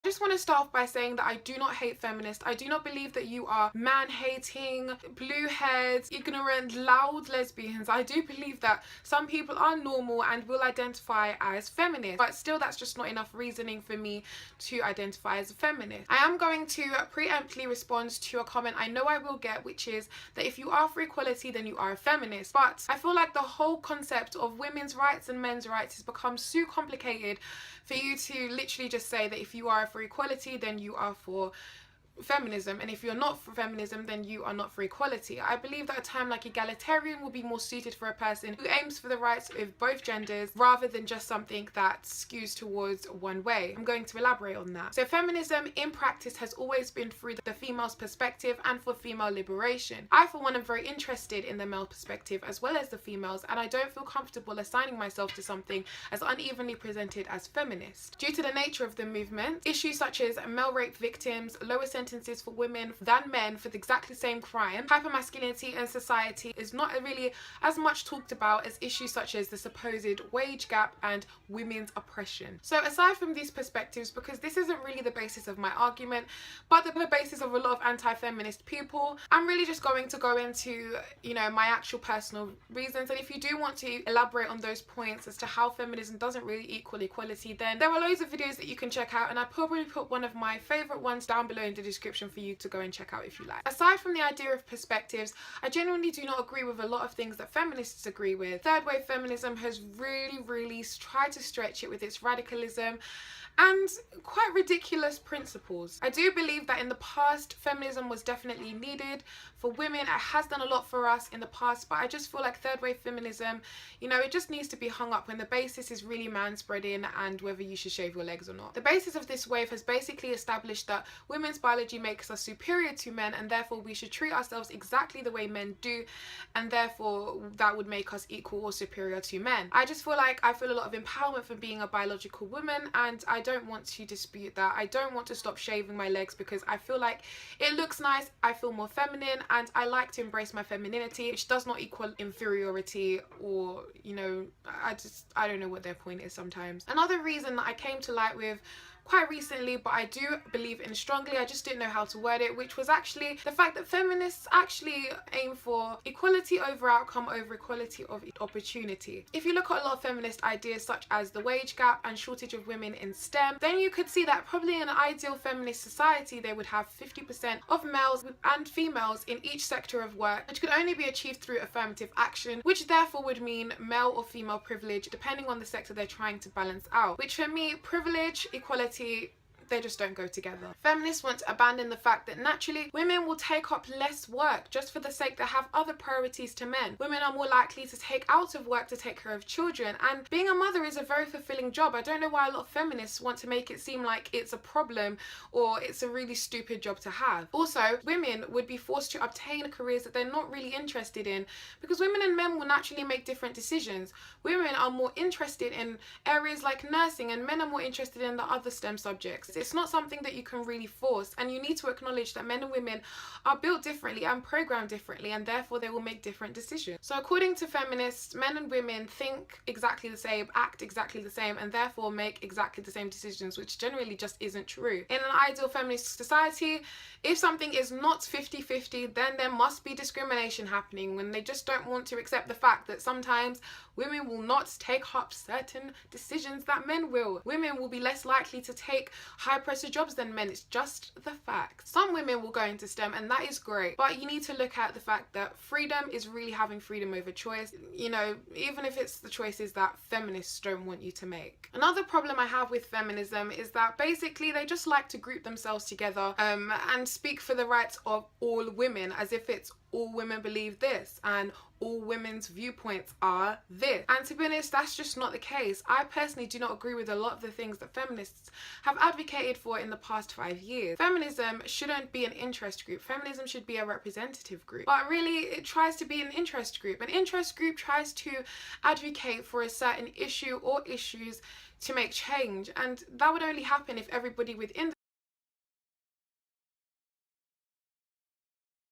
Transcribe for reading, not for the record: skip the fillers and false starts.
I just want to start off by saying that I do not hate feminists. I do not believe that you are man-hating, blue-haired, ignorant, loud lesbians. I do believe that some people are normal and will identify as feminists, but still that's just not enough reasoning for me to identify as a feminist. I am going to preemptively respond to a comment I know I will get, which is that if you are for equality, then you are a feminist. But I feel like the whole concept of women's rights and men's rights has become so complicated for you to literally just say that if you are for equality, then you are for feminism, and if you're not for feminism, then you are not for equality. I believe that a term like egalitarian will be more suited for a person who aims for the rights of both genders rather than just something that skews towards one way. I'm going to elaborate on that. So feminism in practice has always been through the female's perspective and for female liberation. I for one am very interested in the male perspective as well as the females, and I don't feel comfortable assigning myself to something as unevenly presented as feminist. Due to the nature of the movement, issues such as male rape victims, lower sentences for women than men for exactly the same crime, hypermasculinity in society is not really as much talked about as issues such as the supposed wage gap and women's oppression. So aside from these perspectives, because this isn't really the basis of my argument, but the basis of a lot of anti-feminist people, I'm really just going to go into, you know, my actual personal reasons. And if you do want to elaborate on those points as to how feminism doesn't really equal equality, then there are loads of videos that you can check out, and I probably put one of my favorite ones down below in the description for you to go and check out if you like. Aside from the idea of perspectives, I genuinely do not agree with a lot of things that feminists agree with. Third wave feminism has really tried to stretch it with its radicalism and quite ridiculous principles. I do believe that in the past, feminism was definitely needed for women. It has done a lot for us in the past, but I just feel like third wave feminism, you know, it just needs to be hung up when the basis is really man-spreading and whether you should shave your legs or not. The basis of this wave has basically established that women's biology makes us superior to men, and therefore we should treat ourselves exactly the way men do, and therefore that would make us equal or superior to men. I just feel like I feel a lot of empowerment from being a biological woman, and I don't want to dispute that. I don't want to stop shaving my legs because I feel like it looks nice, I feel more feminine, and I like to embrace my femininity, which does not equal inferiority or, you know, I don't know what their point is sometimes. Another reason that I came to light with quite recently, but I do believe in strongly, I just didn't know how to word it, which was actually the fact that feminists actually aim for equality over outcome over equality of opportunity. If you look at a lot of feminist ideas such as the wage gap and shortage of women in STEM, then you could see that probably in an ideal feminist society they would have 50% of males and females in each sector of work, which could only be achieved through affirmative action, which therefore would mean male or female privilege depending on the sector they're trying to balance out, which for me, privilege, equality, they just don't go together. Feminists want to abandon the fact that naturally women will take up less work just for the sake they have other priorities to men. Women are more likely to take out of work to take care of children, and being a mother is a very fulfilling job. I don't know why a lot of feminists want to make it seem like it's a problem or it's a really stupid job to have. Also, women would be forced to obtain careers that they're not really interested in because women and men will naturally make different decisions. Women are more interested in areas like nursing and men are more interested in the other STEM subjects. It's not something that you can really force, and you need to acknowledge that men and women are built differently and programmed differently, and therefore they will make different decisions. So according to feminists, men and women think exactly the same, act exactly the same, and therefore make exactly the same decisions, which generally just isn't true. In an ideal feminist society, if something is not 50-50, then there must be discrimination happening when they just don't want to accept the fact that sometimes women will not take up certain decisions that men will. Women will be less likely to take high pressure jobs than men. It's just the fact. Some women will go into STEM, and that is great, but you need to look at the fact that freedom is really having freedom over choice, you know, even if it's the choices that feminists don't want you to make. Another problem I have with feminism is that basically they just like to group themselves together and speak for the rights of all women as if it's all women believe this and all women's viewpoints are this. And to be honest, that's just not the case. I personally do not agree with a lot of the things that feminists have advocated for in the past 5 years. Feminism shouldn't be an interest group. Feminism should be a representative group. But really, it tries to be an interest group. An interest group tries to advocate for a certain issue or issues to make change, and that would only happen if everybody within